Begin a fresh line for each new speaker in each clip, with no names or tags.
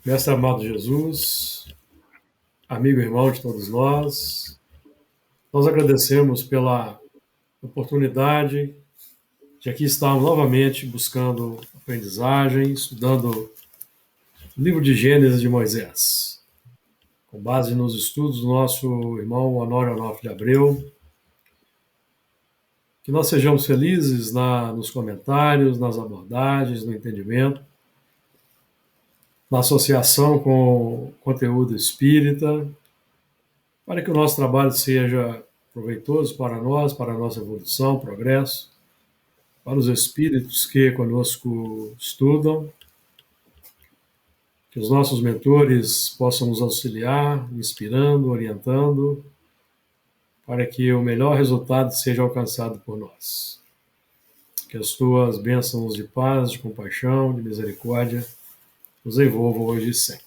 Mestre amado Jesus, amigo e irmão de todos nós agradecemos pela oportunidade de aqui estarmos novamente buscando aprendizagem, estudando o livro de Gênesis de Moisés, com base nos estudos do nosso irmão Honório Onofre de Abreu. Que nós sejamos felizes nos comentários, nas abordagens, no entendimento, na associação com o conteúdo espírita, para que o nosso trabalho seja proveitoso para nós, para a nossa evolução, progresso, para os espíritos que conosco estudam, que os nossos mentores possam nos auxiliar, inspirando, orientando, para que o melhor resultado seja alcançado por nós. Que as tuas bênçãos de paz, de compaixão, de misericórdia nos envolvam hoje e sempre.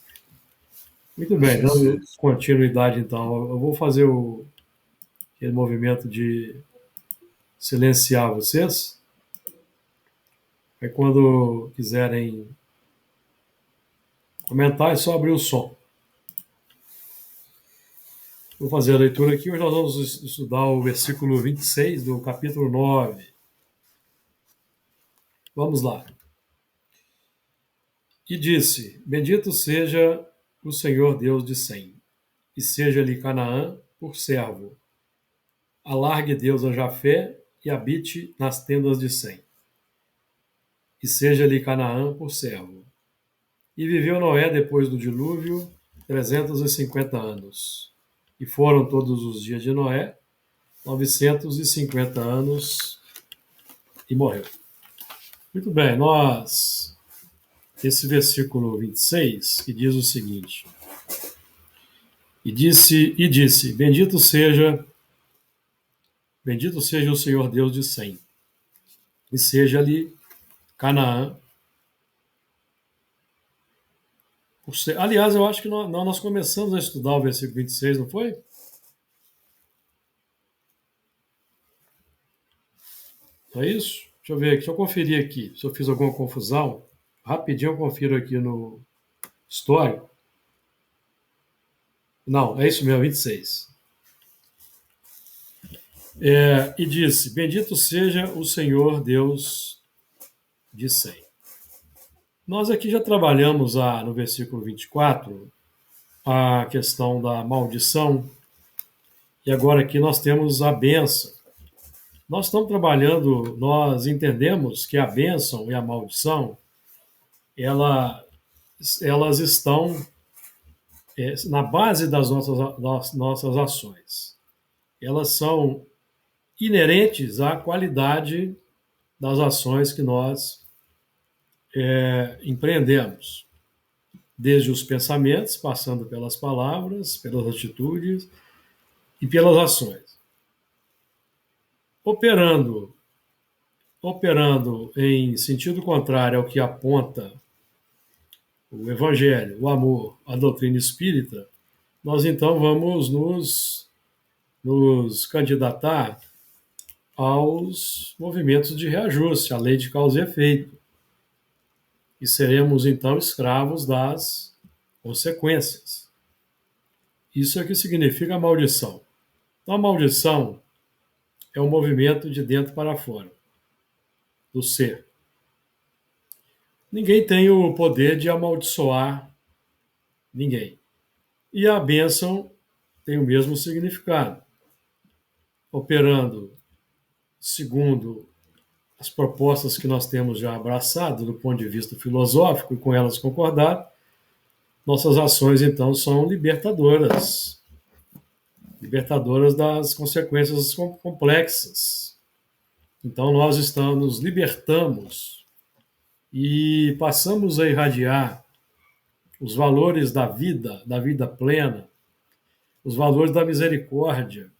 Muito bem, dando
Jesus.
continuidade então, eu vou fazer aquele movimento de silenciar vocês. Aí quando quiserem comentar, é só abrir o som. Vou fazer a leitura aqui. Hoje nós vamos estudar o versículo 26 do capítulo 9. Vamos lá. E disse: Bendito seja o Senhor Deus de Sem, e seja-lhe Canaã por servo. Alargue Deus a Jafé e habite nas tendas de Sem. E seja-lhe Canaã por servo. E viveu Noé depois do dilúvio 350 anos. E foram todos os dias de Noé 950 anos e morreu. Muito bem, esse versículo 26, que diz o seguinte: e disse, bendito seja o Senhor Deus de Sem, e seja-lhe Canaã. Aliás, eu acho que nós começamos a estudar o versículo 26, não foi? Não é isso? Deixa eu ver aqui, deixa eu conferir aqui. Se eu fiz alguma confusão, rapidinho eu confiro aqui no histórico. Não, é isso mesmo, 26. E disse: Bendito seja o Senhor Deus de Sem. Nós aqui já trabalhamos no versículo 24 a questão da maldição, e agora aqui nós temos a bênção. Nós estamos trabalhando, nós entendemos que a bênção e a maldição, elas estão na base das nossas ações. Elas são inerentes à qualidade das ações que nós empreendemos, desde os pensamentos, passando pelas palavras, pelas atitudes e pelas ações. Operando em sentido contrário ao que aponta o Evangelho, o amor, a doutrina espírita, nós então vamos nos candidatar aos movimentos de reajuste, à lei de causa e efeito. E seremos então escravos das consequências. Isso é o que significa a maldição. Então, a maldição é um movimento de dentro para fora, do ser. Ninguém tem o poder de amaldiçoar ninguém. E a bênção tem o mesmo significado, operando segundo as propostas que nós temos já abraçado do ponto de vista filosófico e com elas concordar, nossas ações então são libertadoras das consequências complexas. Então nós nos libertamos e passamos a irradiar os valores da vida plena, os valores da misericórdia,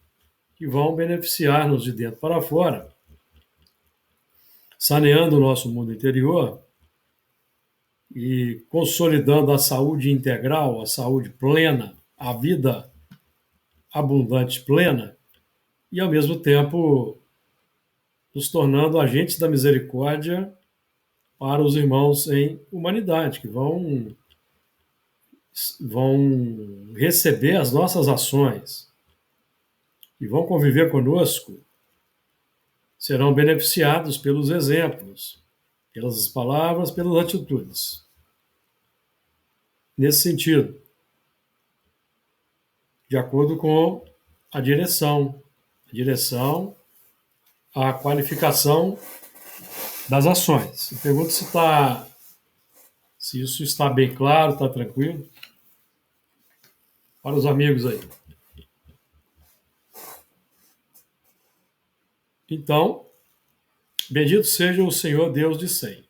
que vão beneficiar-nos de dentro para fora, saneando o nosso mundo interior e consolidando a saúde integral, a saúde plena, a vida abundante plena, e ao mesmo tempo nos tornando agentes da misericórdia para os irmãos em humanidade, que vão vão receber as nossas ações e vão conviver conosco serão beneficiados pelos exemplos, pelas palavras, pelas atitudes. Nesse sentido, de acordo com a direção, a qualificação das ações. Eu pergunto se isso está bem claro, está tranquilo. Para os amigos aí. Então, bendito seja o Senhor Deus de Sem.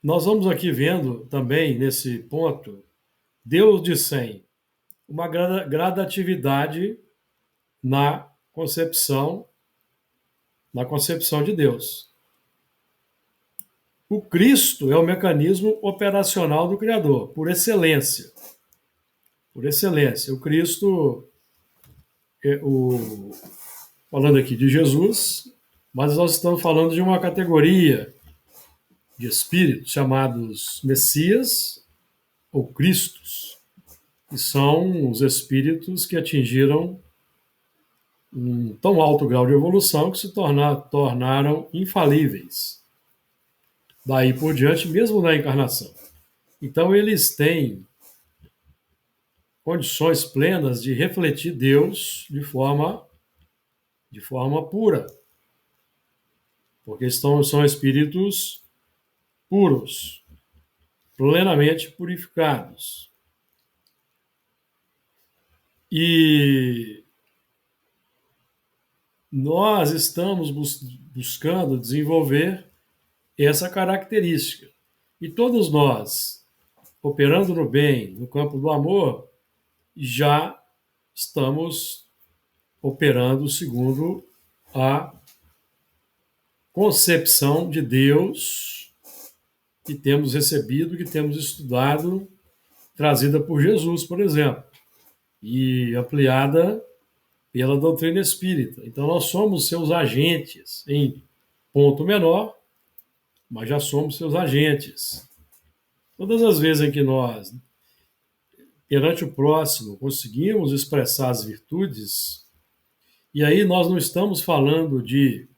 Nós vamos aqui vendo também, nesse ponto, Deus de Sem, uma gradatividade na concepção de Deus. O Cristo é o mecanismo operacional do Criador, por excelência. Por excelência. O Cristo, falando aqui de Jesus, mas nós estamos falando de uma categoria de espíritos chamados Messias ou Cristos, que são os espíritos que atingiram um tão alto grau de evolução que se tornaram infalíveis. Daí por diante, mesmo na encarnação. Então, eles têm condições plenas de refletir Deus de forma pura. Porque são espíritos puros, plenamente purificados. E nós estamos buscando desenvolver essa característica. E todos nós, operando no bem, no campo do amor, já estamos operando segundo a concepção de Deus que temos recebido, que temos estudado, trazida por Jesus, por exemplo, e ampliada pela doutrina espírita. Então, nós somos seus agentes, em ponto menor, mas já somos seus agentes. Todas as vezes em que nós, perante o próximo, conseguimos expressar as virtudes, e aí nós não estamos falando de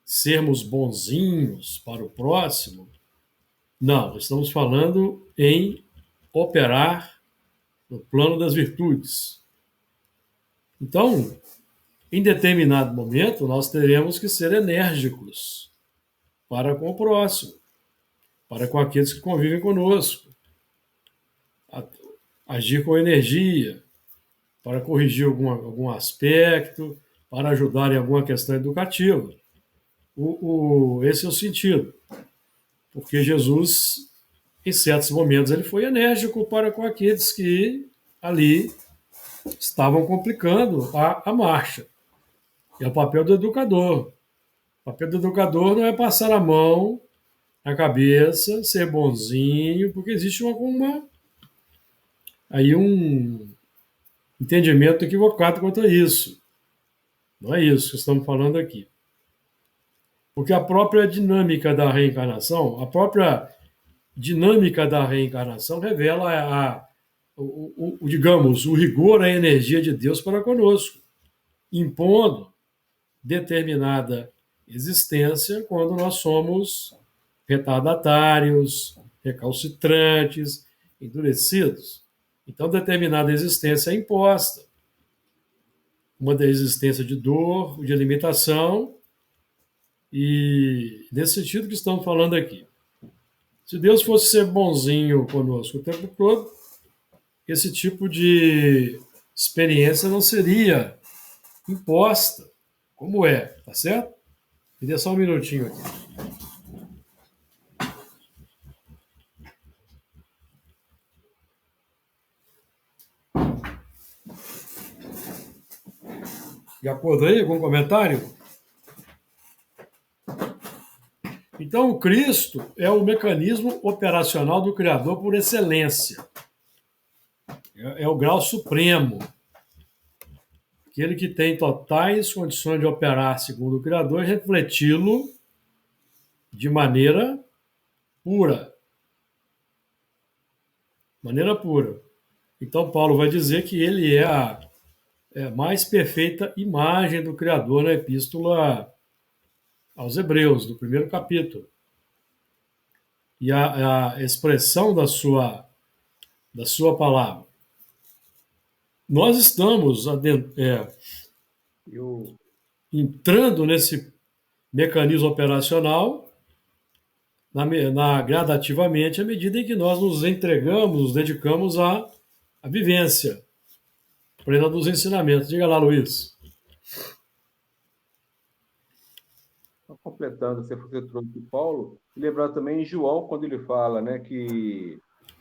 sermos bonzinhos para o próximo, não, estamos falando em operar no plano das virtudes. Então, em determinado momento, nós teremos que ser enérgicos para com o próximo, para com aqueles que convivem conosco, agir com energia, para corrigir algum aspecto, para ajudar em alguma questão educativa. Esse é o sentido. Porque Jesus, em certos momentos, ele foi enérgico para com aqueles que ali estavam complicando a marcha. É o papel do educador. O papel do educador não é passar a mão na cabeça, ser bonzinho, porque existe aí um entendimento equivocado quanto a isso. Não é isso que estamos falando aqui. Porque a própria dinâmica da reencarnação revela digamos, o rigor, a energia de Deus para conosco, impondo determinada existência quando nós somos retardatários, recalcitrantes, endurecidos. Então, determinada existência é imposta. Uma da existência de dor, de limitação, e nesse sentido que estamos falando aqui. Se Deus fosse ser bonzinho conosco o tempo todo, esse tipo de experiência não seria imposta, como é, tá certo? Me dê só um minutinho aqui. De acordo aí com o comentário? Então, o Cristo é o mecanismo operacional do Criador por excelência. É o grau supremo. Aquele que tem totais condições de operar segundo o Criador e refleti-lo de maneira pura. maneira pura. Então, Paulo vai dizer que ele é a mais perfeita imagem do Criador na Epístola aos Hebreus, do primeiro capítulo. E a expressão da sua palavra. Nós estamos
Eu,
entrando nesse mecanismo operacional gradativamente à medida em que nós nos entregamos, nos dedicamos à vivência plena dos ensinamentos. Diga lá, Luiz.
completando, você trouxe Paulo, e lembrar também João, quando ele fala, né, que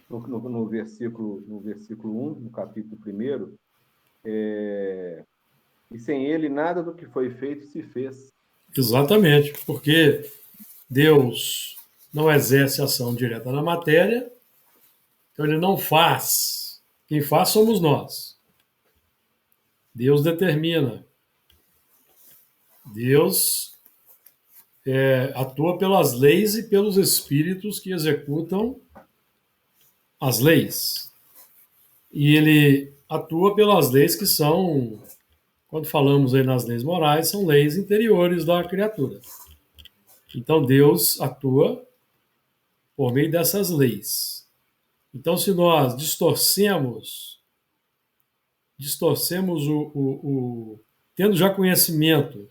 no versículo 1, no capítulo 1, e sem ele nada do que foi feito se fez.
Exatamente, porque Deus não exerce ação direta na matéria, então ele não faz. Quem faz somos nós. Deus determina. Deus atua pelas leis e pelos espíritos que executam as leis. E ele atua pelas leis que são, quando falamos aí nas leis morais, são leis interiores da criatura. Então Deus atua por meio dessas leis. Então, se nós distorcemos tendo já conhecimento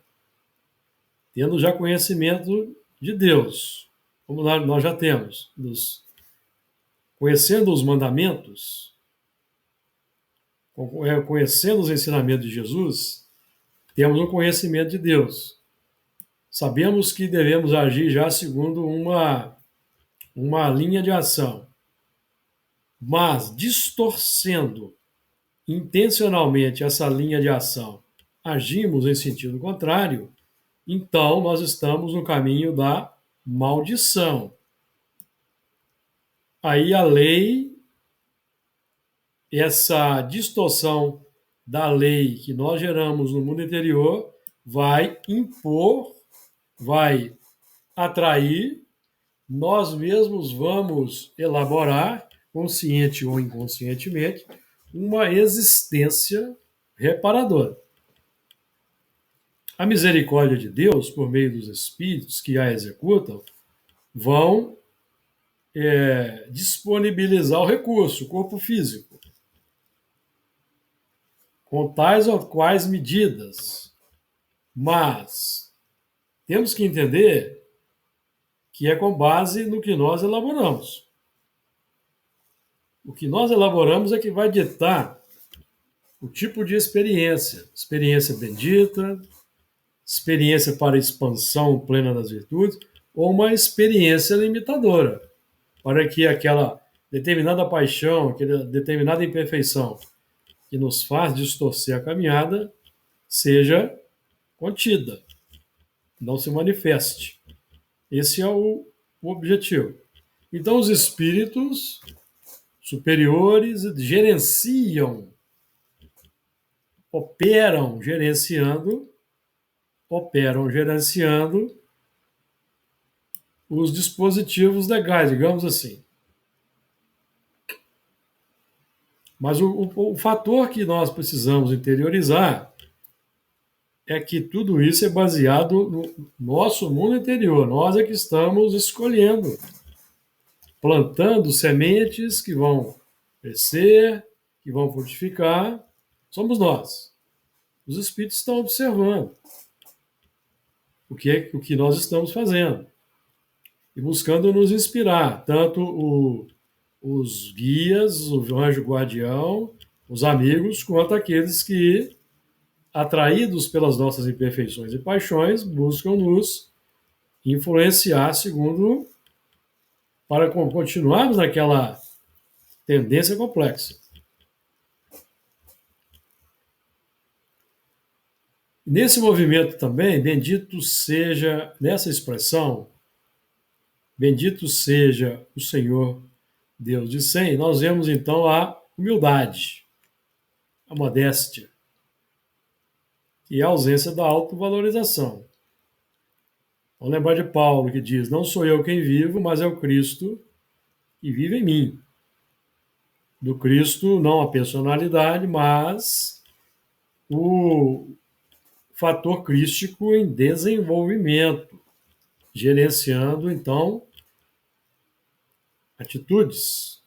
de Deus, como nós já temos, conhecendo os mandamentos, conhecendo os ensinamentos de Jesus, temos um conhecimento de Deus. Sabemos que devemos agir já segundo uma linha de ação, mas distorcendo intencionalmente essa linha de ação, agimos em sentido contrário, então nós estamos no caminho da maldição. Aí a lei, essa distorção da lei que nós geramos no mundo interior, vai impor, vai atrair, nós mesmos vamos elaborar, consciente ou inconscientemente, uma existência reparadora. A misericórdia de Deus, por meio dos espíritos que a executam, vão disponibilizar o recurso, o corpo físico, com tais ou quais medidas. Mas temos que entender que é com base no que nós elaboramos. O que nós elaboramos é que vai ditar o tipo de experiência. Experiência bendita, experiência para expansão plena das virtudes, ou uma experiência limitadora, para que aquela determinada paixão, aquela determinada imperfeição que nos faz distorcer a caminhada, seja contida, não se manifeste. Esse é o objetivo. Então, os espíritos superiores operam gerenciando os dispositivos legais, digamos assim. Mas o fator que nós precisamos interiorizar é que tudo isso é baseado no nosso mundo interior. Nós é que estamos escolhendo, plantando sementes que vão crescer, que vão frutificar. Somos nós. Os espíritos estão observando o que nós estamos fazendo e buscando nos inspirar, tanto os guias, o anjo guardião, os amigos, quanto aqueles que, atraídos pelas nossas imperfeições e paixões, buscam nos influenciar para continuarmos naquela tendência complexa. Nesse movimento também, nessa expressão, bendito seja o Senhor Deus de 100, nós vemos então a humildade, a modéstia e a ausência da autovalorização. Vamos lembrar de Paulo que diz: não sou eu quem vivo, mas é o Cristo que vive em mim. do Cristo, não a personalidade, mas o fator crístico em desenvolvimento, gerenciando, então, atitudes.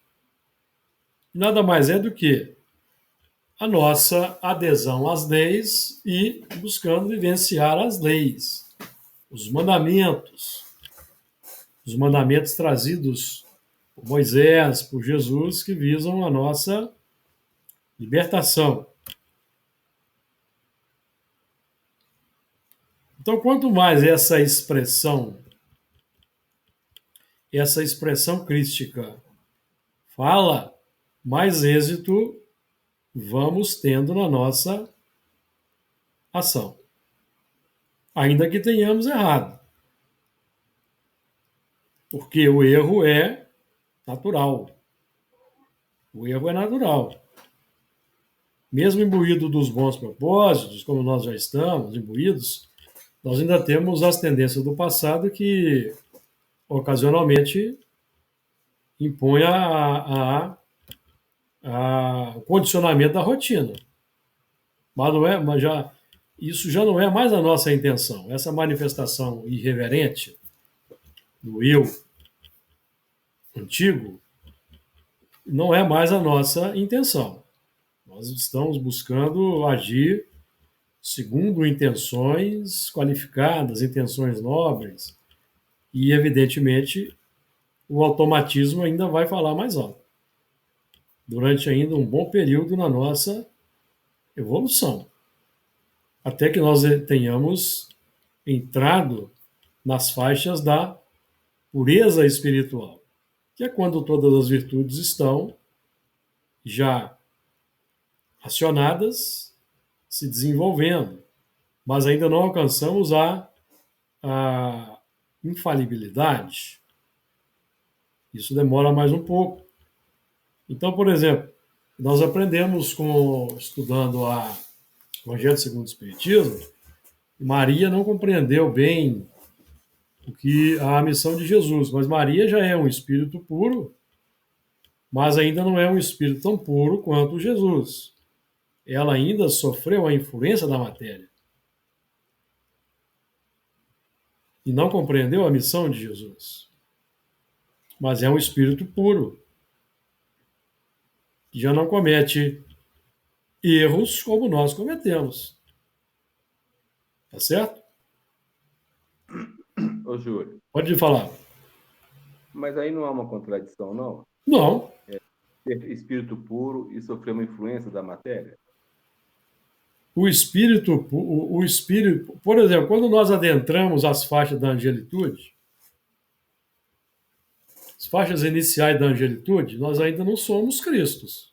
Nada mais é do que a nossa adesão às leis e buscando vivenciar as leis, os mandamentos trazidos por Moisés, por Jesus, que visam a nossa libertação. Então, quanto mais essa expressão crística fala, mais êxito vamos tendo na nossa ação. Ainda que tenhamos errado. Porque o erro é natural. O erro é natural. Mesmo imbuído dos bons propósitos, como nós já estamos imbuídos, nós ainda temos as tendências do passado que ocasionalmente impõem o condicionamento da rotina. Isso já não é mais a nossa intenção. Essa manifestação irreverente do eu antigo não é mais a nossa intenção. Nós estamos buscando agir segundo intenções qualificadas, intenções nobres, e, evidentemente, o automatismo ainda vai falar mais alto, durante ainda um bom período na nossa evolução, até que nós tenhamos entrado nas faixas da pureza espiritual, que é quando todas as virtudes estão já acionadas, se desenvolvendo, mas ainda não alcançamos a infalibilidade. Isso demora mais um pouco. Então, por exemplo, nós aprendemos estudando o Evangelho segundo o Espiritismo, Maria não compreendeu bem a missão de Jesus, mas Maria já é um espírito puro, mas ainda não é um espírito tão puro quanto Jesus. Ela ainda sofreu a influência da matéria e não compreendeu a missão de Jesus. Mas é um espírito puro, que já não comete erros como nós cometemos. Tá certo?
Ô, Júlio,
Pode falar.
mas aí não há uma contradição, não?
Não.
Ter espírito puro e sofrer uma influência da matéria?
O espírito, por exemplo, quando nós adentramos as faixas da angelitude, as faixas iniciais da angelitude, nós ainda não somos Cristos.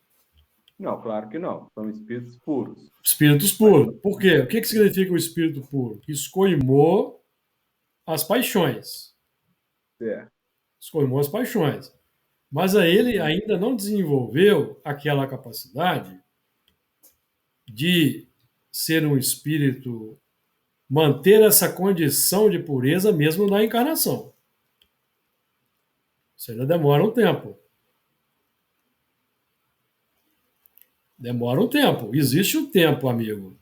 Não, claro que não. São espíritos puros.
Espíritos puros. Por quê? O que significa o espírito puro? Que escoimou as paixões.
Certo.
Escoimou as paixões. Mas ele ainda não desenvolveu aquela capacidade de ser um espírito, manter essa condição de pureza mesmo na encarnação. Isso ainda demora um tempo. Demora um tempo. Existe um tempo, amigo,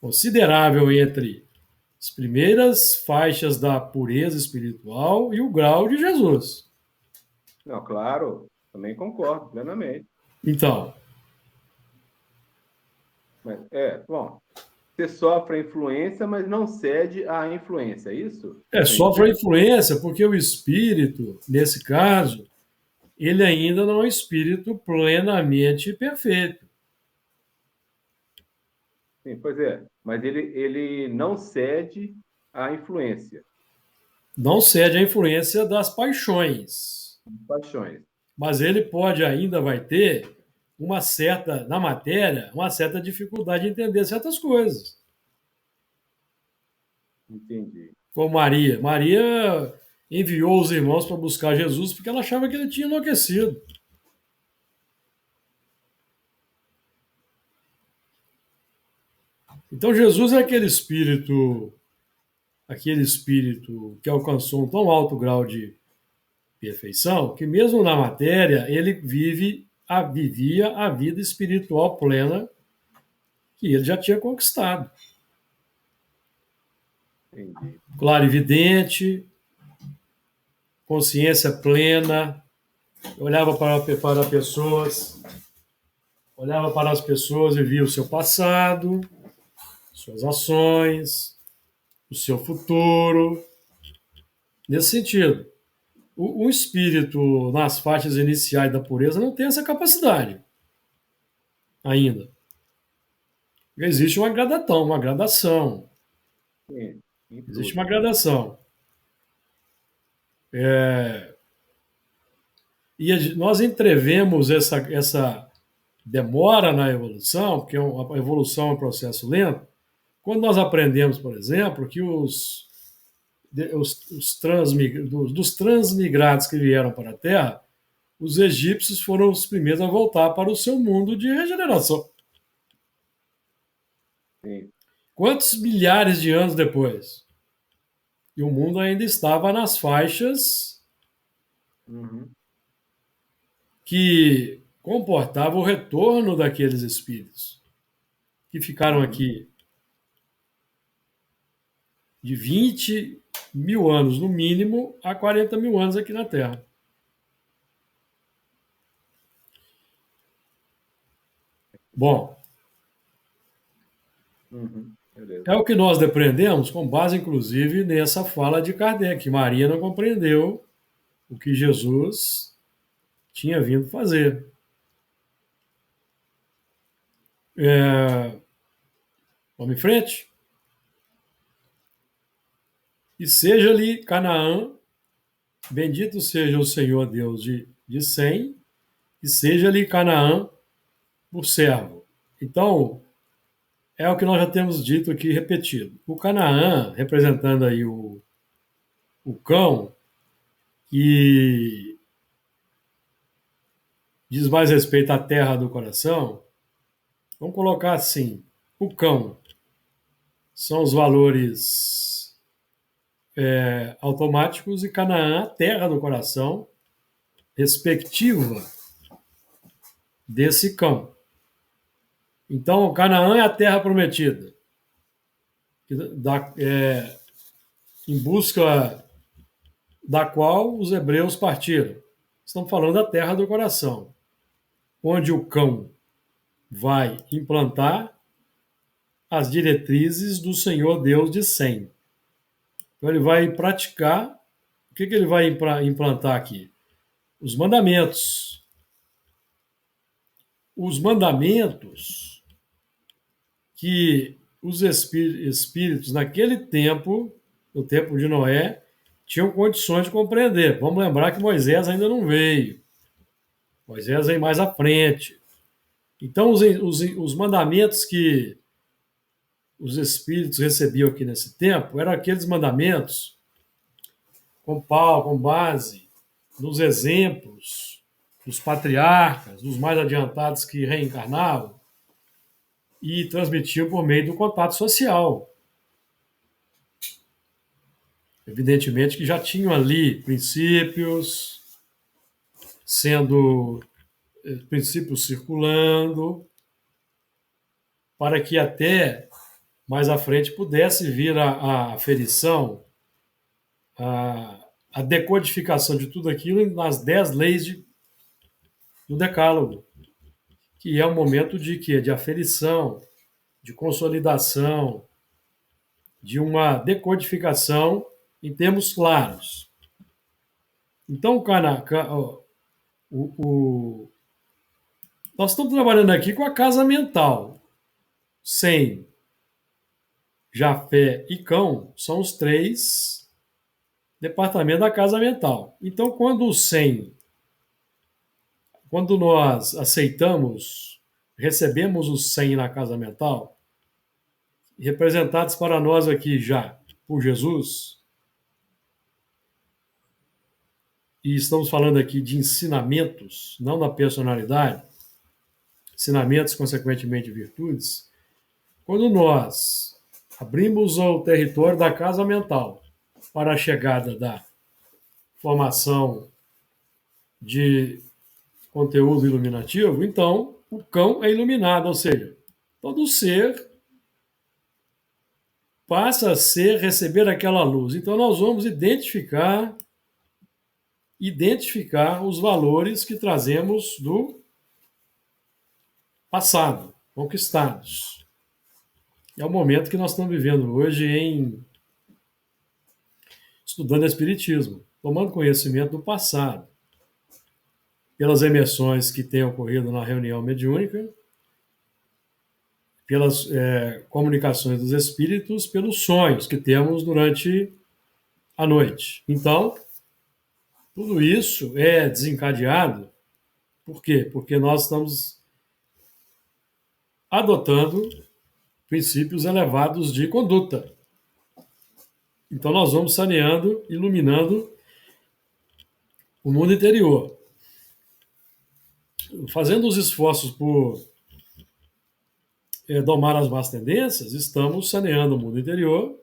considerável entre as primeiras faixas da pureza espiritual e o grau de Jesus.
Não, claro, também concordo plenamente.
Então,
Mas, bom, você sofre a influência, mas não cede à influência, é isso?
sofre a influência porque o espírito, nesse caso, ele ainda não é um espírito plenamente perfeito.
Sim, pois é. Mas ele não cede à influência.
Não cede à influência das paixões.
Paixões.
Mas ele vai ter na matéria, uma certa dificuldade de entender certas coisas.
Entendi.
Como Maria. Maria enviou os irmãos para buscar Jesus porque ela achava que ele tinha enlouquecido. Então Jesus é aquele espírito que alcançou um tão alto grau de perfeição que mesmo na matéria ele vive vivia a vida espiritual plena que ele já tinha conquistado.
Entendi.
Clarividente, consciência plena, olhava olhava para as pessoas e via o seu passado, suas ações, o seu futuro. Nesse sentido, o espírito nas faixas iniciais da pureza não tem essa capacidade ainda. Existe uma gradação.
Sim,
Existe
tudo.
uma gradação. E nós entrevemos essa demora na evolução, porque a evolução é um processo lento, quando nós aprendemos, por exemplo, que dos transmigrados que vieram para a Terra, os egípcios foram os primeiros a voltar para o seu mundo de regeneração.
Sim.
Quantos milhares de anos depois? E o mundo ainda estava nas faixas
Uhum.
que comportavam o retorno daqueles espíritos que ficaram aqui de 20 mil anos, no mínimo, a 40 mil anos aqui na Terra. Bom,
Beleza.
é o que nós depreendemos com base, inclusive, nessa fala de Kardec. Maria não compreendeu o que Jesus tinha vindo fazer. Vamos em frente? E seja-lhe Canaã, bendito seja o Senhor Deus de Sem, e seja-lhe Canaã por servo. Então, é o que nós já temos dito aqui, repetido. O Canaã, representando aí o cão, que diz mais respeito à terra do coração, vamos colocar assim: o cão são os valores automáticos e Canaã, a terra do coração, respectiva desse cão. Então, Canaã é a terra prometida, em busca da qual os hebreus partiram. Estamos falando da terra do coração, onde o cão vai implantar as diretrizes do Senhor Deus de Sem. Então, ele vai praticar. O que ele vai implantar aqui? Os mandamentos. Os mandamentos que os espíritos, naquele tempo, no tempo de Noé, tinham condições de compreender. Vamos lembrar que Moisés ainda não veio. Moisés vem mais à frente. Então, os mandamentos que os espíritos recebiam aqui nesse tempo eram aqueles mandamentos com base nos exemplos dos patriarcas, dos mais adiantados que reencarnavam e transmitiam por meio do contato social. Evidentemente que já tinham ali princípios circulando, para que até mais à frente pudesse vir a aferição, a decodificação de tudo aquilo nas 10 leis do Decálogo, que é um momento de quê? De aferição, de consolidação, de uma decodificação em termos claros. Então, nós estamos trabalhando aqui com a casa mental. Sem, Jafé e Cão são os 3 departamentos da casa mental. Então, quando nós recebemos os 100 na casa mental, representados para nós aqui já por Jesus, e estamos falando aqui de ensinamentos, não da personalidade, ensinamentos, consequentemente, virtudes, quando nós abrimos o território da casa mental para a chegada da formação de conteúdo iluminativo, então o cão é iluminado, ou seja, todo ser passa a receber aquela luz. Então nós vamos identificar os valores que trazemos do passado, conquistados. É o momento que nós estamos vivendo hoje estudando Espiritismo, tomando conhecimento do passado, pelas emersões que têm ocorrido na reunião mediúnica, pelas comunicações dos espíritos, pelos sonhos que temos durante a noite. Então, tudo isso é desencadeado, por quê? Porque nós estamos adotando princípios elevados de conduta. Então, nós vamos saneando, iluminando o mundo interior. Fazendo os esforços por domar as más tendências, estamos saneando o mundo interior,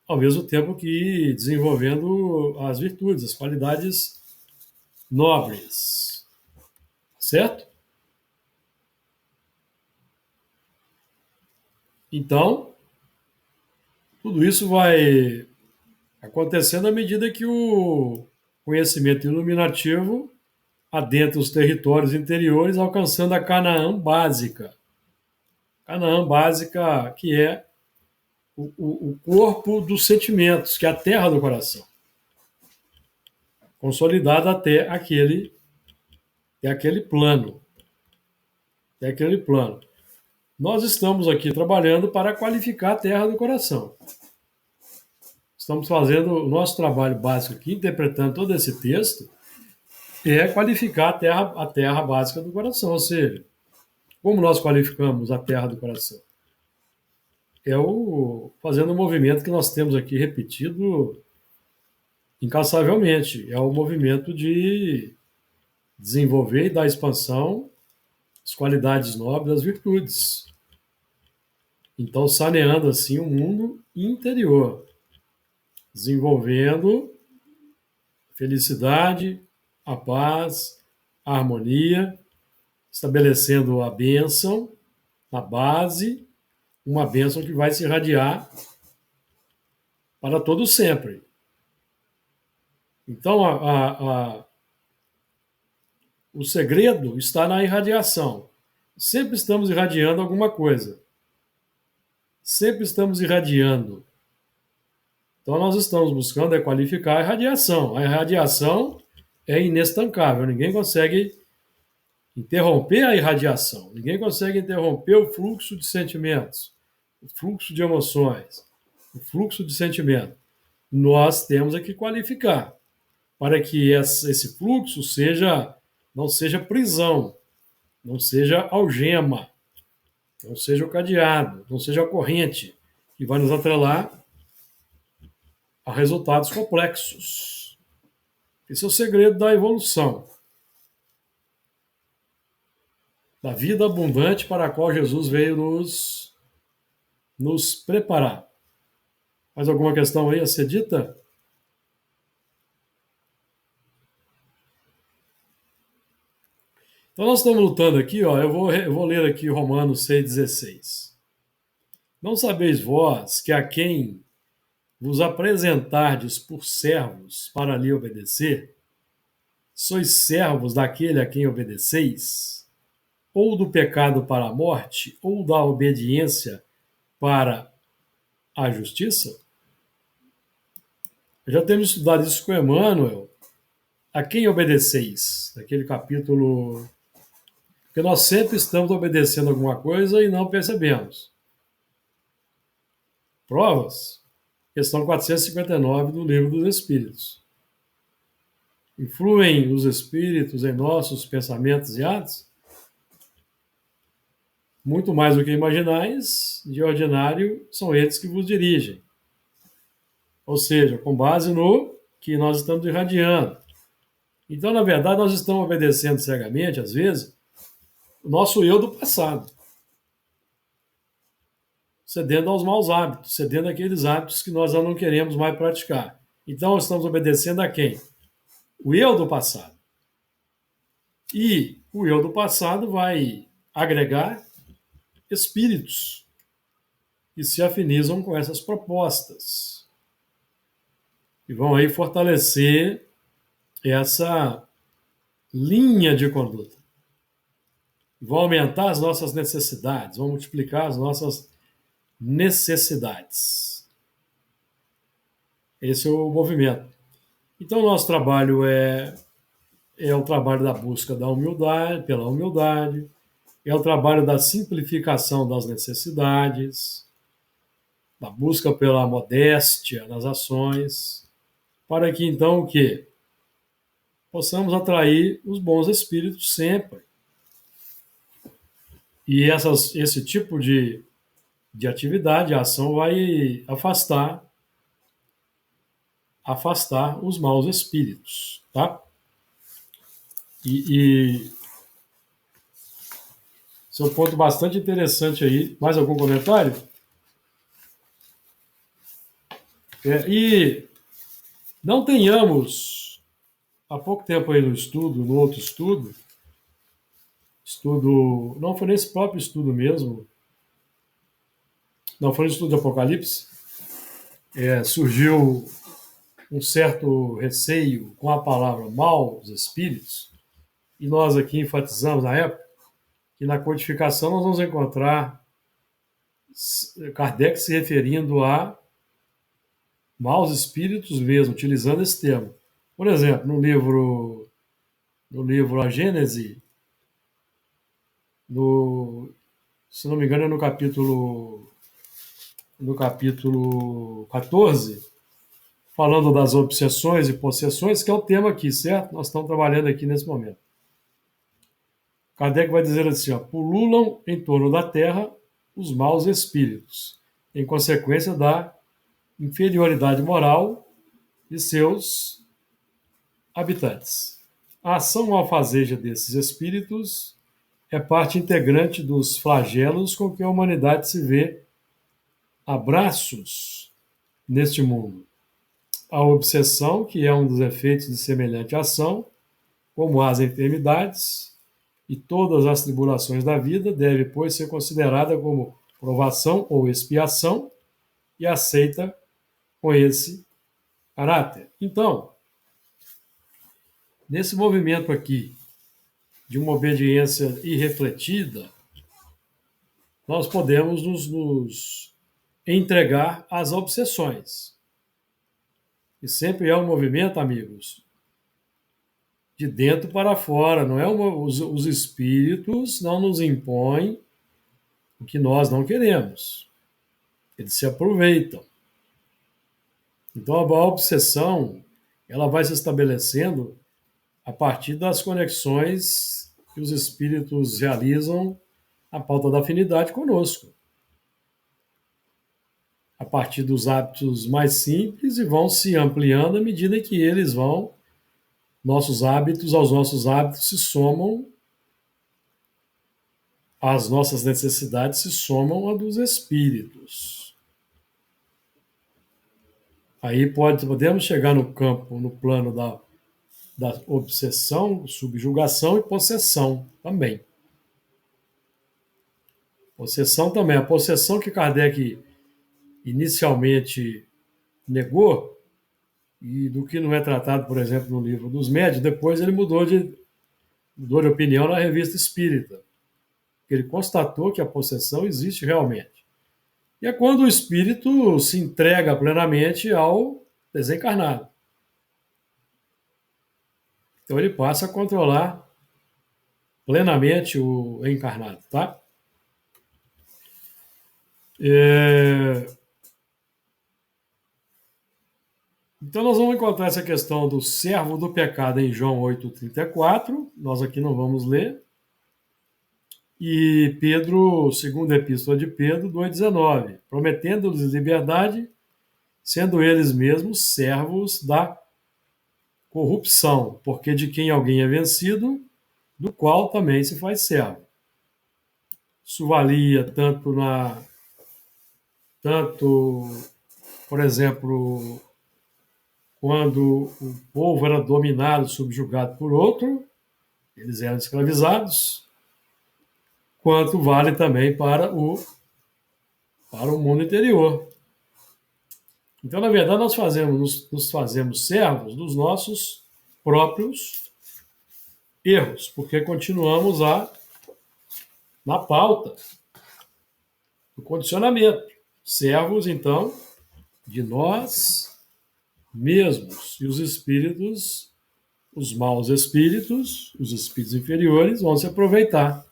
ao mesmo tempo que desenvolvendo as virtudes, as qualidades nobres. Certo? Então, tudo isso vai acontecendo à medida que o conhecimento iluminativo adentra os territórios interiores, alcançando a Canaã básica. Canaã básica, que é o corpo dos sentimentos, que é a terra do coração, consolidada até aquele plano. É aquele plano. Nós estamos aqui trabalhando para qualificar a terra do coração. Estamos fazendo o nosso trabalho básico aqui, interpretando todo esse texto, é qualificar a terra básica do coração. Ou seja, como nós qualificamos a terra do coração? Fazendo um movimento que nós temos aqui repetido incansavelmente. É o movimento de desenvolver e dar expansão às qualidades nobres, às virtudes. Então, saneando assim o mundo interior, desenvolvendo felicidade, a paz, a harmonia, estabelecendo a bênção na base, uma bênção que vai se irradiar para todo sempre. Então, o segredo está na irradiação. Sempre estamos irradiando alguma coisa. Sempre estamos irradiando. Então, nós estamos buscando qualificar a irradiação. A irradiação é inestancável. Ninguém consegue interromper a irradiação. Ninguém consegue interromper o fluxo de sentimentos, o fluxo de emoções, o fluxo de sentimento. Nós temos que qualificar para que esse fluxo não seja prisão, não seja algema, não seja o cadeado, não seja a corrente que vai nos atrelar a resultados complexos. Esse é o segredo da evolução, da vida abundante para a qual Jesus veio nos preparar. Mais alguma questão aí a ser dita? Então nós estamos lutando aqui, ó, eu vou ler aqui Romanos 6,16. Não sabeis vós que a quem vos apresentardes por servos para lhe obedecer, sois servos daquele a quem obedeceis, ou do pecado para a morte, ou da obediência para a justiça? Já temos estudado isso com Emmanuel. A quem obedeceis? Naquele capítulo. Porque nós sempre estamos obedecendo alguma coisa e não percebemos. Provas? Questão 459 do Livro dos Espíritos. Influem os espíritos em nossos pensamentos e atos? Muito mais do que imaginais, de ordinário, são eles que vos dirigem. Ou seja, com base no que nós estamos irradiando. Então, na verdade, nós estamos obedecendo cegamente, às vezes, o nosso eu do passado. Cedendo aos maus hábitos, cedendo àqueles hábitos que nós já não queremos mais praticar. Então, estamos obedecendo a quem? O eu do passado. E o eu do passado vai agregar espíritos que se afinizam com essas propostas e vão aí fortalecer essa linha de conduta. Vão aumentar as nossas necessidades, vão multiplicar as nossas necessidades. Esse é o movimento. Então, nosso trabalho é o trabalho da busca da humildade, pela humildade, é o trabalho da simplificação das necessidades, da busca pela modéstia nas ações, para que então o quê? Possamos atrair os bons espíritos sempre. E esse tipo de atividade, a ação vai afastar os maus espíritos, tá? E esse é um ponto bastante interessante aí. Mais algum comentário? E não tenhamos, há pouco tempo aí no outro estudo, não foi nesse próprio estudo mesmo, não foi no estudo de Apocalipse, surgiu um certo receio com a palavra maus espíritos, e nós aqui enfatizamos na época que na codificação nós vamos encontrar Kardec se referindo a maus espíritos mesmo, utilizando esse termo. Por exemplo, no livro A Gênese, se não me engano, é no capítulo 14, falando das obsessões e possessões, que é o tema aqui, certo? Nós estamos trabalhando aqui nesse momento. Kardec vai dizer assim, ó, pululam em torno da Terra os maus espíritos, em consequência da inferioridade moral de seus habitantes. A ação malfazeja desses espíritos é parte integrante dos flagelos com que a humanidade se vê a braços neste mundo. A obsessão, que é um dos efeitos de semelhante ação, como as enfermidades e todas as tribulações da vida, deve, pois, ser considerada como provação ou expiação e aceita com esse caráter. Então, nesse movimento aqui de uma obediência irrefletida, nós podemos nos entregar às obsessões. E sempre é um movimento, amigos, de dentro para fora. Não é os espíritos não nos impõem o que nós não queremos. Eles se aproveitam. Então a obsessão ela vai se estabelecendo a partir das conexões que os espíritos realizam na pauta da afinidade conosco. A partir dos hábitos mais simples e vão se ampliando à medida que eles vão, aos nossos hábitos se somam, as nossas necessidades se somam a dos espíritos. Aí podemos chegar no campo, no plano da obsessão, subjugação e possessão também. Possessão também. A possessão que Kardec inicialmente negou, e do que não é tratado, por exemplo, no livro dos médiuns, depois ele mudou de opinião na Revista Espírita. Ele constatou que a possessão existe realmente. E é quando o espírito se entrega plenamente ao desencarnado. Então ele passa a controlar plenamente o encarnado, tá? Então nós vamos encontrar essa questão do servo do pecado em João 8,34. Nós aqui não vamos ler. E Pedro, segunda epístola de Pedro, 2,19, prometendo-lhes liberdade, sendo eles mesmos servos da corrupção, porque de quem alguém é vencido, do qual também se faz servo. Isso valia por exemplo, quando o povo era dominado, subjugado por outro, eles eram escravizados, quanto vale também para o mundo interior. Então, na verdade, nos fazemos servos dos nossos próprios erros, porque continuamos na pauta do condicionamento. Servos, então, de nós mesmos. E os espíritos, os maus espíritos, os espíritos inferiores, vão se aproveitar.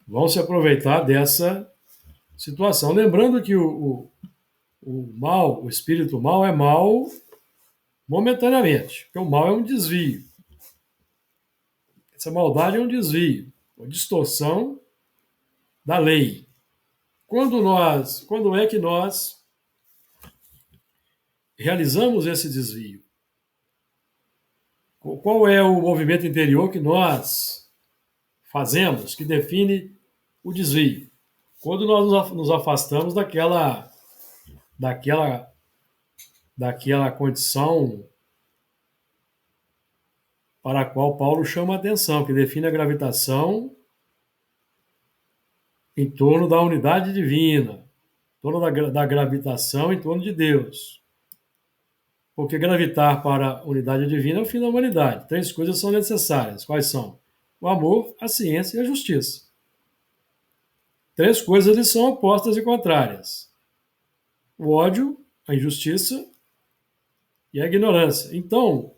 Vão se aproveitar dessa situação. Lembrando que o mal, o espírito mal é mal momentaneamente, porque o mal é um desvio. Essa maldade é um desvio, uma distorção da lei. Quando é que nós realizamos esse desvio? Qual é o movimento interior que nós fazemos que define o desvio? Quando nós nos afastamos daquela condição para a qual Paulo chama a atenção, que define a gravitação em torno da unidade divina, em torno da gravitação em torno de Deus. Porque gravitar para a unidade divina é o fim da humanidade. 3 coisas são necessárias. Quais são? O amor, a ciência e a justiça. 3 coisas lhes são opostas e contrárias. O ódio, a injustiça e a ignorância. Então,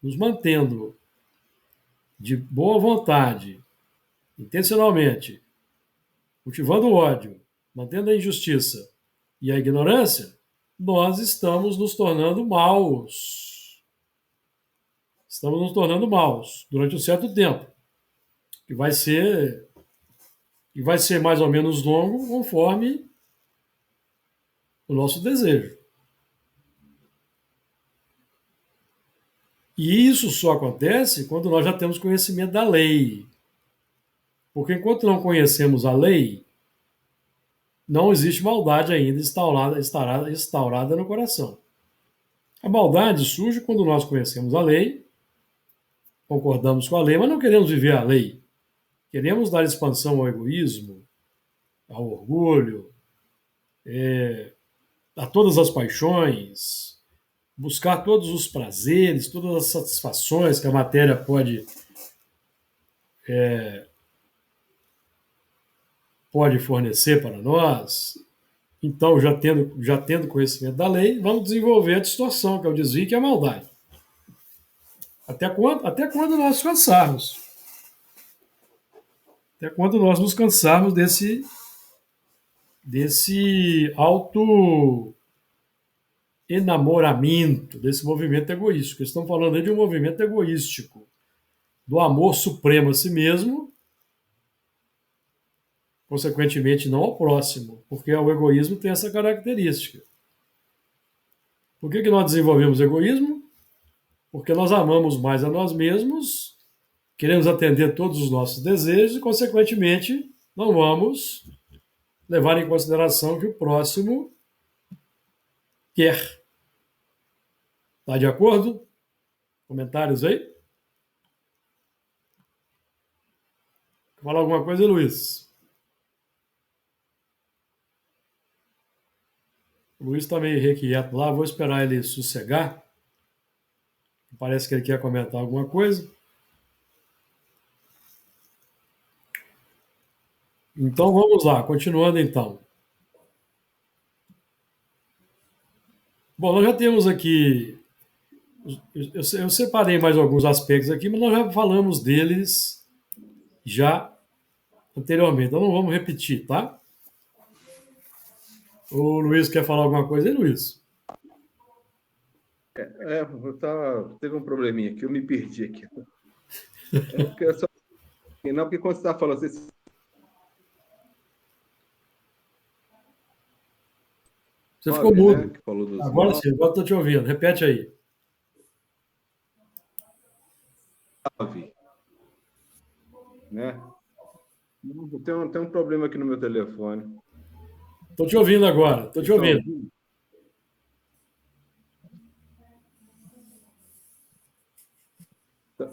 nos mantendo de boa vontade, intencionalmente, cultivando o ódio, mantendo a injustiça e a ignorância, nós estamos nos tornando maus. Estamos nos tornando maus durante um certo tempo, que vai ser mais ou menos longo conforme o nosso desejo. E isso só acontece quando nós já temos conhecimento da lei. Porque enquanto não conhecemos a lei, não existe maldade ainda instaurada no coração. A maldade surge quando nós conhecemos a lei, concordamos com a lei, mas não queremos viver a lei. Queremos dar expansão ao egoísmo, ao orgulho, a todas as paixões, buscar todos os prazeres, todas as satisfações que a matéria pode fornecer para nós. Então, já tendo conhecimento da lei, vamos desenvolver a distorção, que é o desvio, que é a maldade. Até quando nós cansarmos. Até quando nós nos cansarmos desse auto-enamoramento, desse movimento egoístico. Eles estão falando aí de um movimento egoístico, do amor supremo a si mesmo, consequentemente não ao próximo, porque o egoísmo tem essa característica. Por que nós desenvolvemos egoísmo? Porque nós amamos mais a nós mesmos, queremos atender todos os nossos desejos e, consequentemente, não vamos levar em consideração que o próximo quer. Está de acordo? Comentários aí? Quer falar alguma coisa, Luiz? O Luiz está meio requieto lá, vou esperar ele sossegar. Parece que ele quer comentar alguma coisa. Então vamos lá, continuando então. Bom, nós já temos aqui. Eu separei mais alguns aspectos aqui, mas nós já falamos deles já anteriormente. Então não vamos repetir, tá? O Luiz quer falar alguma coisa aí, Luiz?
Teve um probleminha aqui, eu me perdi aqui. Porque quando você está falando assim.
Você ficou mudo.
Né, que falou dos
Agora sim, agora estou te ouvindo. Repete aí.
9, né? Tem um problema aqui no meu telefone.
Estou te ouvindo agora. Estou te ouvindo.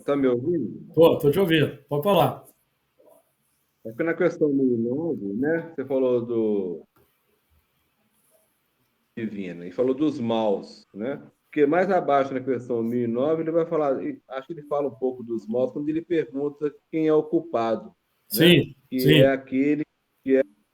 Tá me ouvindo?
Tô te ouvindo. Pode falar.
É que na questão 1009, né? Você falou do divino e falou dos maus, né? Porque mais abaixo na questão 1009 ele vai falar, acho que ele fala um pouco dos maus quando ele pergunta quem é o culpado, né?
Sim,
Que é
sim,
aquele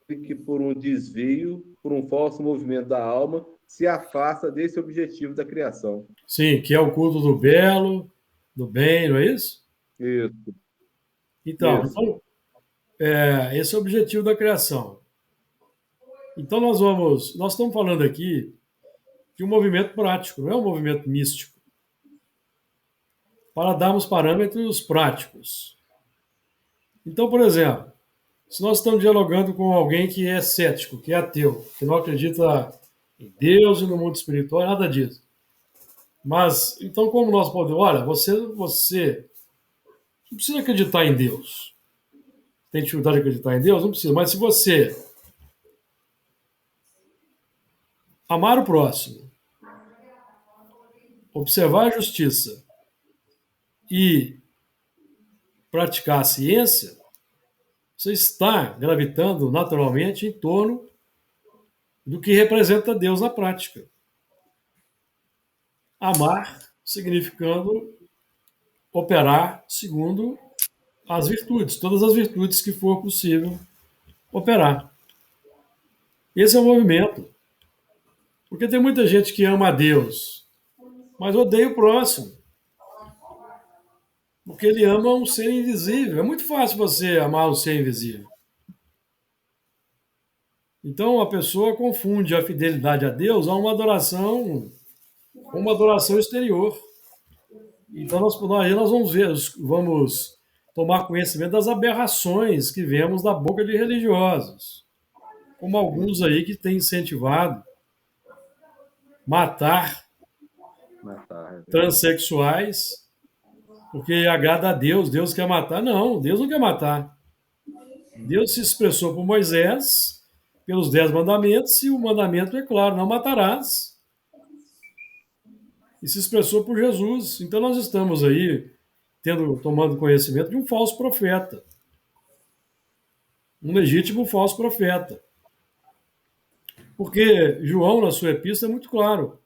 que por um desvio, por um falso movimento da alma, se afasta desse objetivo da criação.
sim, que é o culto do belo, do bem, não é isso?
Isso,
Então,
isso.
esse é o objetivo da criação. Então nós estamos falando aqui de um movimento prático, não é um movimento místico, para darmos parâmetros práticos. Então, por exemplo, se nós estamos dialogando com alguém que é cético, que é ateu, que não acredita em Deus e no mundo espiritual, nada disso. Mas, então, como nós podemos. Olha, você não precisa acreditar em Deus. Tem dificuldade de acreditar em Deus? Não precisa. Mas se você amar o próximo, observar a justiça e praticar a ciência, você está gravitando naturalmente em torno do que representa Deus na prática. Amar significando operar segundo as virtudes, todas as virtudes que for possível operar. Esse é o movimento. Porque tem muita gente que ama a Deus, mas odeia o próximo. Porque ele ama um ser invisível. É muito fácil você amar um ser invisível. Então a pessoa confunde a fidelidade a Deus a uma adoração exterior. Então nós vamos ver, vamos tomar conhecimento das aberrações que vemos da boca de religiosos, como alguns aí que têm incentivado matar
Matar, é verdade.
transexuais porque agrada a Deus, Deus quer matar. Não, Deus não quer matar. Deus se expressou por Moisés pelos 10 mandamentos e o mandamento é claro, não matarás. E se expressou por Jesus. Então nós estamos aí tomando conhecimento de um falso profeta, um legítimo falso profeta. Porque João, na sua epístola, é muito claro.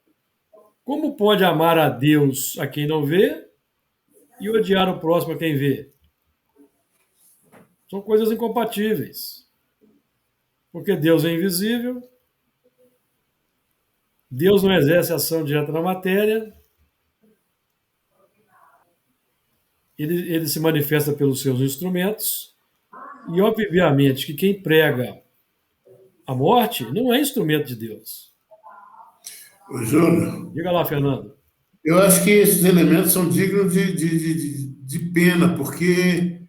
Como pode amar a Deus a quem não vê e odiar o próximo a quem vê? São coisas incompatíveis. Porque Deus é invisível, Deus não exerce ação direta na matéria, ele se manifesta pelos seus instrumentos, e obviamente que quem prega a morte não é instrumento de Deus.
Ô, Júnior,
Diga lá, Fernando.
eu acho que esses elementos são dignos de pena, porque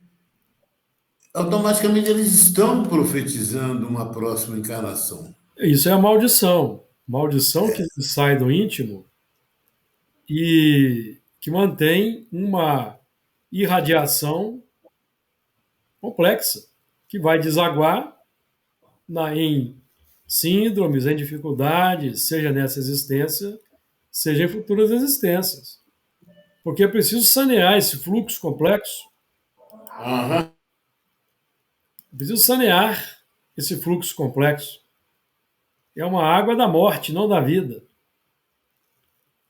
automaticamente eles estão profetizando uma próxima encarnação.
Isso é a maldição. Maldição que sai do íntimo e que mantém uma irradiação complexa, que vai desaguar em síndromes, em dificuldades, seja nessa existência, seja em futuras existências. Porque é preciso sanear esse fluxo complexo,
Aham.
é preciso sanear esse fluxo complexo. É uma água da morte, não da vida.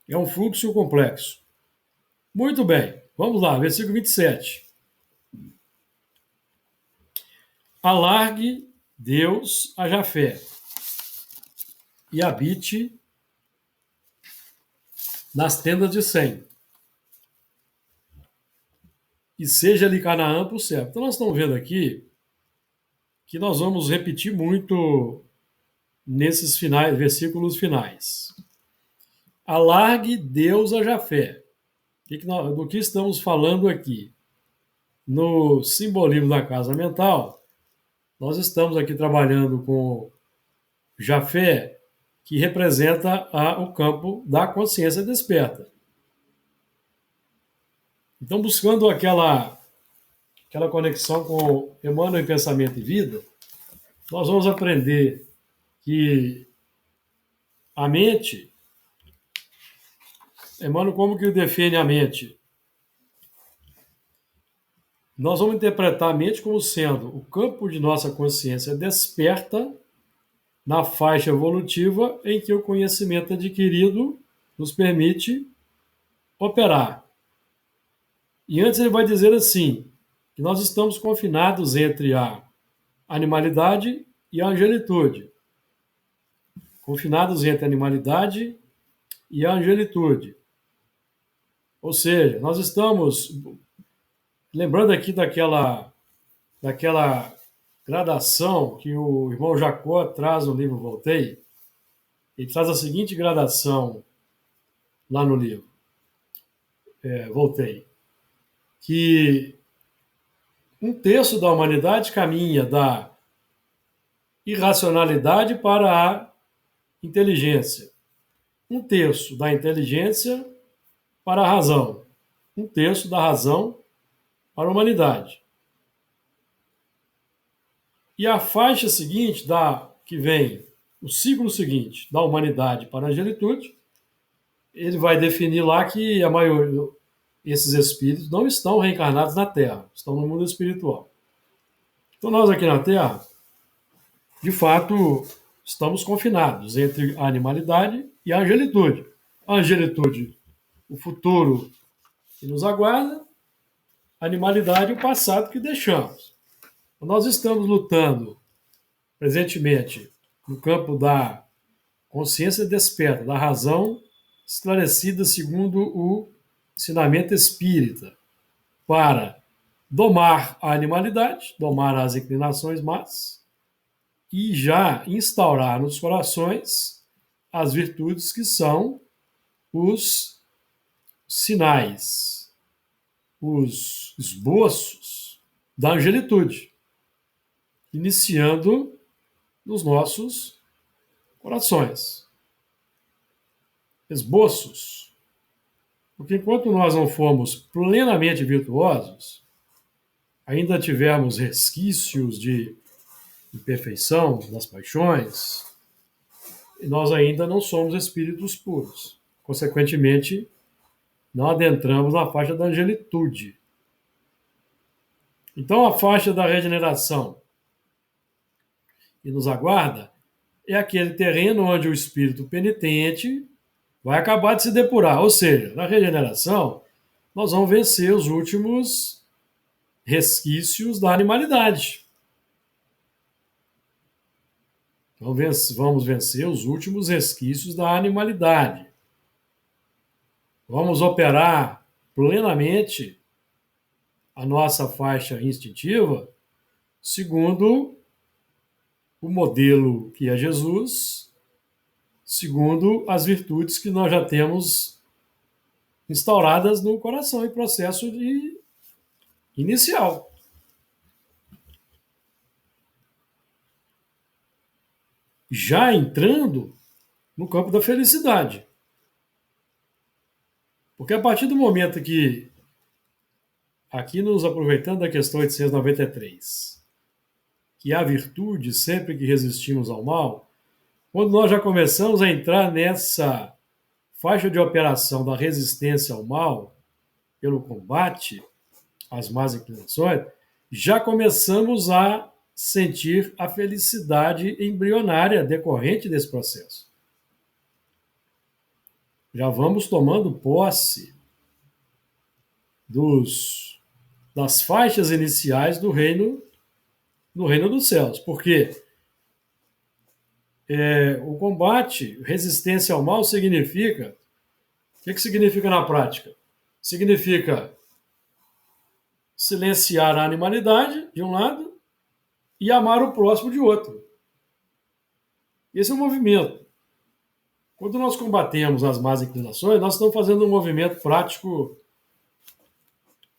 É um fluxo complexo. Muito bem, vamos lá, versículo 27. Alargue Deus a Jafé e habite nas tendas de Sem, e seja-lhe Canaã por certo. Então nós estamos vendo aqui que nós vamos repetir muito nesses versículos finais. Alargue Deus a Jafé. Do que estamos falando aqui? No simbolismo da casa mental, nós estamos aqui trabalhando com Jafé, que representa o campo da consciência desperta. Então, buscando aquela conexão com Emmanuel em pensamento e vida, nós vamos aprender que a mente, Emmanuel como que define a mente? nós vamos interpretar a mente como sendo o campo de nossa consciência desperta na faixa evolutiva em que o conhecimento adquirido nos permite operar. E antes ele vai dizer assim, que nós estamos confinados entre a animalidade e a angelitude. Confinados entre a animalidade e a angelitude. Ou seja, nós estamos, lembrando aqui daquela gradação que o irmão Jacó traz no livro Voltei, ele traz a seguinte gradação lá no livro, Voltei, que um terço da humanidade caminha da irracionalidade para a inteligência. Um terço da inteligência para a razão. Um terço da razão para a humanidade. E a faixa seguinte, que vem, o ciclo seguinte, da humanidade para a angelitude, ele vai definir lá que a maioria, esses espíritos não estão reencarnados na Terra, estão no mundo espiritual. Então nós aqui na Terra, de fato, estamos confinados entre a animalidade e a angelitude. A angelitude, o futuro que nos aguarda, a animalidade, o passado que deixamos. Nós estamos lutando, presentemente, no campo da consciência desperta, da razão esclarecida segundo o ensinamento espírita, para domar a animalidade, domar as inclinações más, e já instaurar nos corações as virtudes que são os sinais, os esboços da angelitude, iniciando nos nossos corações. Esboços. Porque enquanto nós não formos plenamente virtuosos, ainda tivermos resquícios de imperfeição das paixões, nós ainda não somos espíritos puros. Consequentemente, não adentramos na faixa da angelitude. Então, a faixa da regeneração que nos aguarda é aquele terreno onde o espírito penitente vai acabar de se depurar. Ou seja, na regeneração, nós vamos vencer os últimos resquícios da animalidade. Vamos vencer os últimos resquícios da animalidade. Vamos operar plenamente a nossa faixa instintiva segundo o modelo que é Jesus, segundo as virtudes que nós já temos instauradas no coração em processo inicial. Já entrando no campo da felicidade. Porque a partir do momento que, aqui nos aproveitando da questão 893, que há virtude sempre que resistimos ao mal, quando nós já começamos a entrar nessa faixa de operação da resistência ao mal, pelo combate às más inclinações, já começamos a sentir a felicidade embrionária decorrente desse processo. Já vamos tomando posse das faixas iniciais do reino dos céus. Porque o combate, resistência ao mal, significa... O que significa na prática? Significa silenciar a animalidade, de um lado, e amar o próximo de outro. Esse é o movimento. Quando nós combatemos as más inclinações, nós estamos fazendo um movimento prático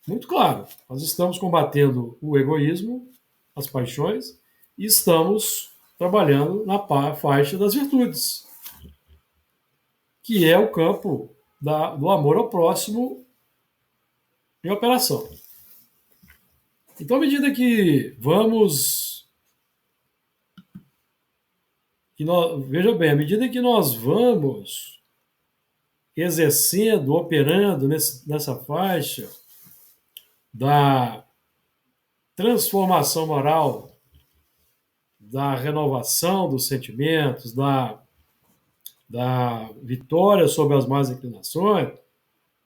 muito claro. Nós estamos combatendo o egoísmo, as paixões, e estamos trabalhando na faixa das virtudes, que é o campo do amor ao próximo em operação. Então, à medida que veja bem, à medida que nós vamos exercendo, operando nessa faixa da transformação moral, da renovação dos sentimentos, da vitória sobre as más inclinações,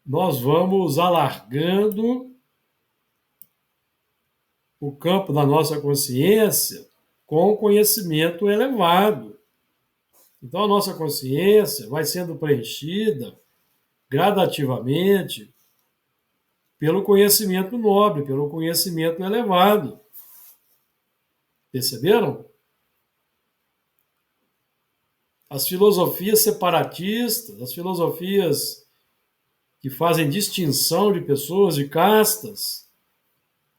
nós vamos alargando o campo da nossa consciência com conhecimento elevado. Então, a nossa consciência vai sendo preenchida gradativamente pelo conhecimento nobre, pelo conhecimento elevado. Perceberam? As filosofias separatistas, as filosofias que fazem distinção de pessoas, de castas,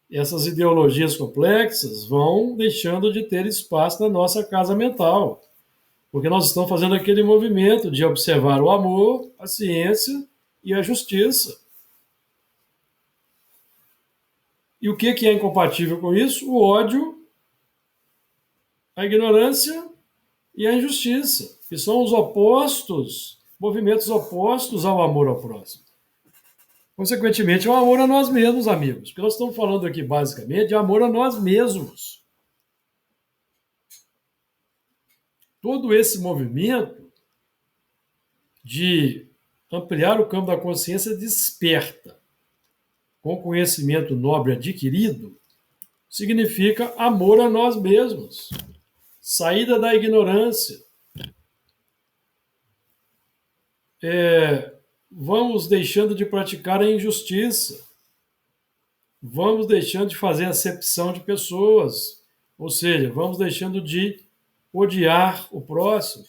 essas ideologias complexas vão deixando de ter espaço na nossa casa mental, porque nós estamos fazendo aquele movimento de observar o amor, a ciência e a justiça. E o que é incompatível com isso? O ódio, a ignorância e a injustiça, que são os opostos, movimentos opostos ao amor ao próximo. Consequentemente, é o amor a nós mesmos, amigos, porque nós estamos falando aqui basicamente de amor a nós mesmos. Todo esse movimento de ampliar o campo da consciência desperta, com conhecimento nobre adquirido, significa amor a nós mesmos, saída da ignorância. Vamos deixando de praticar a injustiça, vamos deixando de fazer acepção de pessoas, ou seja, vamos deixando de odiar o próximo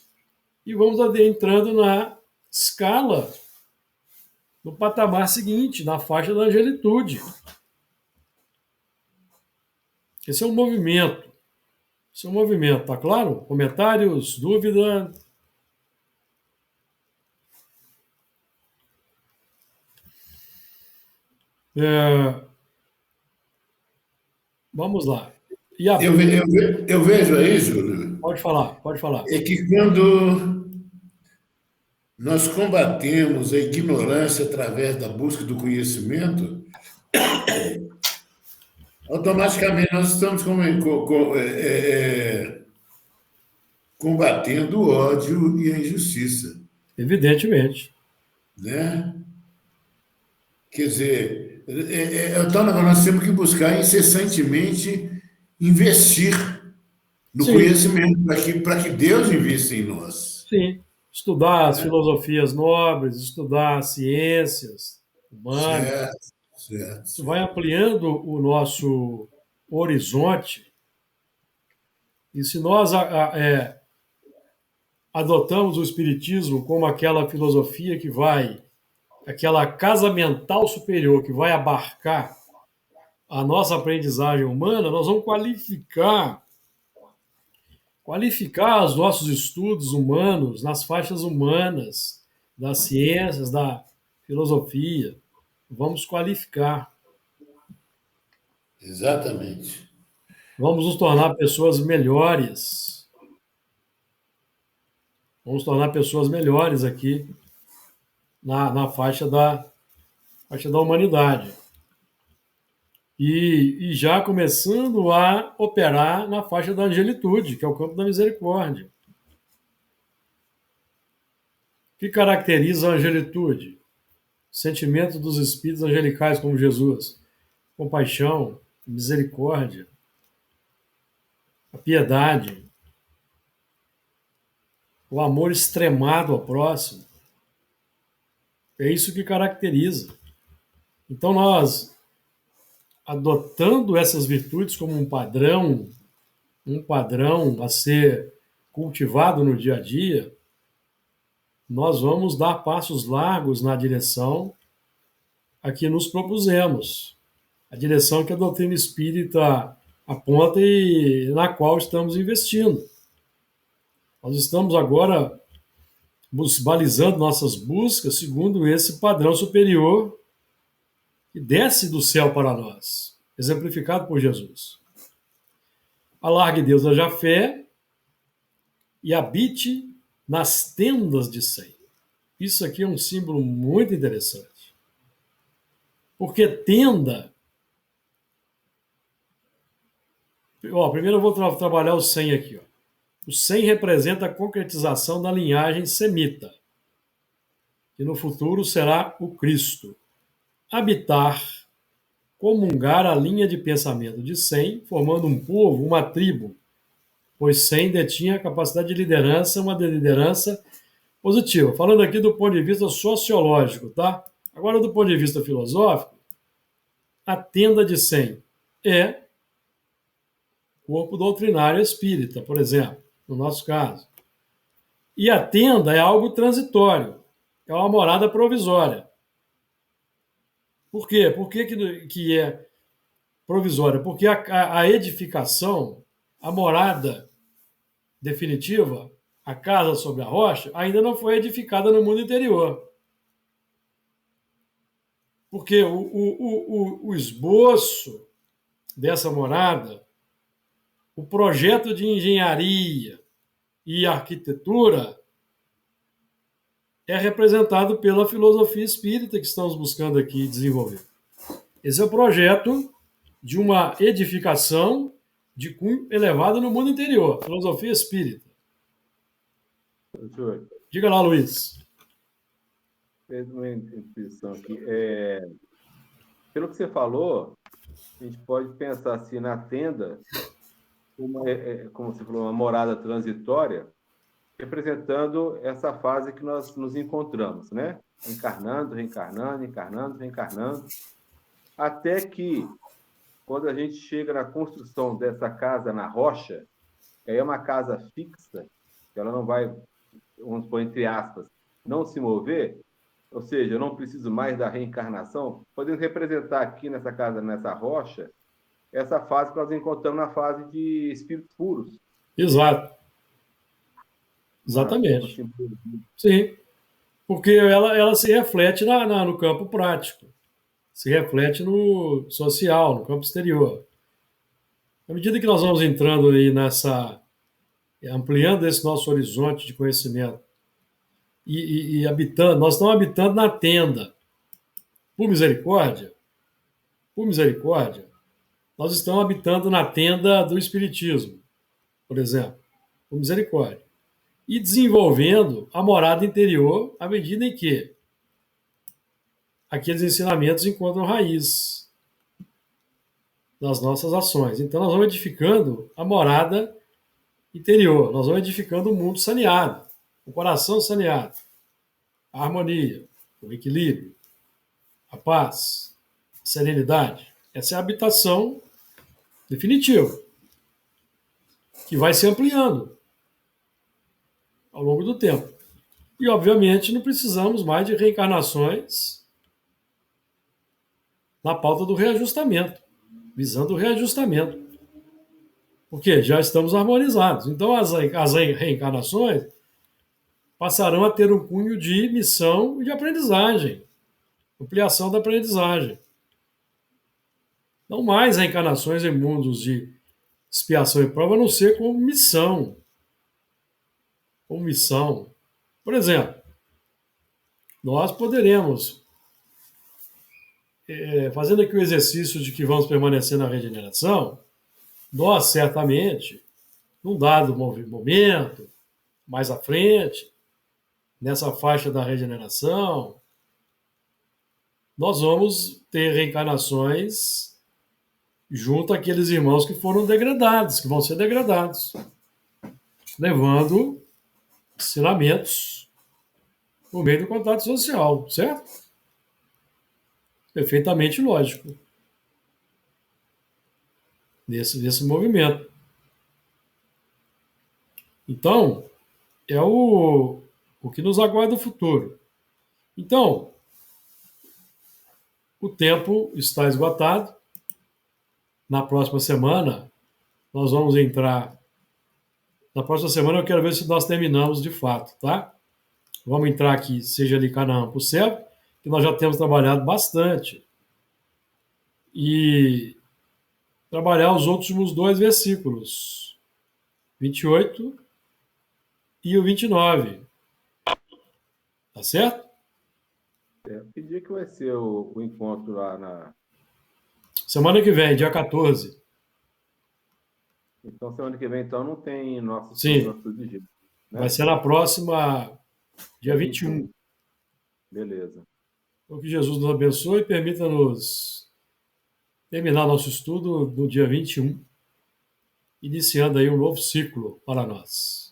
e vamos adentrando na escala, no patamar seguinte, na faixa da angelitude. Esse é um movimento. Esse é um movimento, tá claro? Comentários, dúvida? Vamos lá. E a...
Eu vejo aí, Júlio,
Pode falar.
é que quando nós combatemos a ignorância através da busca do conhecimento, automaticamente nós estamos combatendo o ódio e a injustiça,
Evidentemente.
né? Quer dizer, então nós temos que buscar incessantemente investir no
Sim.
conhecimento, para que Deus invista em nós.
Sim. Estudar as filosofias nobres, estudar as ciências humanas.
Certo.
Isso vai ampliando o nosso horizonte. E se nós adotamos o Espiritismo como aquela filosofia que vai, aquela casa mental superior que vai abarcar a nossa aprendizagem humana, nós vamos qualificar os nossos estudos humanos nas faixas humanas, das ciências, da filosofia. Vamos qualificar.
Exatamente.
Vamos nos tornar pessoas melhores. Vamos tornar pessoas melhores aqui na faixa da humanidade. E já começando a operar na faixa da angelitude, que é o campo da misericórdia. O que caracteriza a angelitude? Sentimento dos espíritos angelicais como Jesus. Compaixão, misericórdia, a piedade, o amor extremado ao próximo. É isso que caracteriza. Então, nós, adotando essas virtudes como um padrão a ser cultivado no dia a dia, nós vamos dar passos largos na direção a que nos propusemos, a direção que a doutrina espírita aponta e na qual estamos investindo. Nós estamos agora balizando nossas buscas segundo esse padrão superior que desce do céu para nós, exemplificado por Jesus. Alargue Deus a Jafé e habite nas tendas de Sem. Isso aqui é um símbolo muito interessante. Porque tenda Primeiro eu vou trabalhar o 100 aqui. Ó. O 100 representa a concretização da linhagem semita, que no futuro será o Cristo. Habitar, comungar a linha de pensamento de 100, formando um povo, uma tribo, pois 100 detinha a capacidade de liderança, uma liderança positiva. Falando aqui do ponto de vista sociológico, tá? Agora, do ponto de vista filosófico, a tenda de 100 é corpo doutrinário espírita, por exemplo, no nosso caso. E a tenda é algo transitório, é uma morada provisória. Por quê? Por que é provisória? Porque a edificação, a morada definitiva, a casa sobre a rocha, ainda não foi edificada no mundo interior. Porque o esboço dessa morada, o projeto de engenharia e arquitetura é representado pela filosofia espírita que estamos buscando aqui desenvolver. Esse é o projeto de uma edificação de cunho elevado no mundo interior, filosofia espírita.
Professor,
Diga lá, Luiz.
fez uma intuição aqui. Pelo que você falou, a gente pode pensar assim na tenda, como você falou, uma morada transitória, representando essa fase que nós nos encontramos, né? Encarnando, reencarnando, encarnando, reencarnando, até que, quando a gente chega na construção dessa casa na rocha, que aí é uma casa fixa, que ela não vai, vamos pôr entre aspas, não se mover, ou seja, eu não preciso mais da reencarnação, podemos representar aqui nessa casa, nessa rocha, essa fase que nós encontramos na fase de espíritos puros.
Exato. Exatamente. Sim. Porque ela se reflete no campo prático, se reflete no social, no campo exterior. À medida que nós vamos entrando aí ampliando esse nosso horizonte de conhecimento e habitando, nós estamos habitando na tenda. Por misericórdia, nós estamos habitando na tenda do Espiritismo, por exemplo, por misericórdia. E desenvolvendo a morada interior à medida em que aqueles ensinamentos encontram raiz nas nossas ações. Então, nós vamos edificando a morada interior, nós vamos edificando o mundo saneado, o coração saneado, a harmonia, o equilíbrio, a paz, a serenidade. Essa é a habitação definitiva, que vai se ampliando ao longo do tempo. E, obviamente, não precisamos mais de reencarnações na pauta do reajustamento, visando o reajustamento. Porque já estamos harmonizados. Então, as reencarnações passarão a ter um cunho de missão e de aprendizagem, ampliação da aprendizagem. Não mais reencarnações em mundos de expiação e prova, a não ser como missão. Como missão. Por exemplo, nós poderemos, fazendo aqui o exercício de que vamos permanecer na regeneração, nós certamente, num dado momento, mais à frente, nessa faixa da regeneração, nós vamos ter reencarnações junto àqueles irmãos que foram degradados, que vão ser degradados, levando ensinamentos por meio do contato social, certo? Perfeitamente lógico. Nesse movimento. Então, é o que nos aguarda o futuro. Então, o tempo está esgotado. Na próxima semana, nós vamos entrar. Na próxima semana, eu quero ver se nós terminamos de fato, tá? Vamos entrar aqui, seja ali Canaã para o céu, que nós já temos trabalhado bastante. E trabalhar os últimos 2 versículos, 28 e o 29. Tá certo?
Que dia que vai ser o encontro lá
Semana que vem, dia 14.
Então, semana que vem, então, não tem nosso
Sim,
estudo de Gênesis, né?
vai ser na próxima, dia 21.
21. Beleza.
Então, que Jesus nos abençoe e permita-nos terminar nosso estudo no dia 21, iniciando aí um novo ciclo para nós.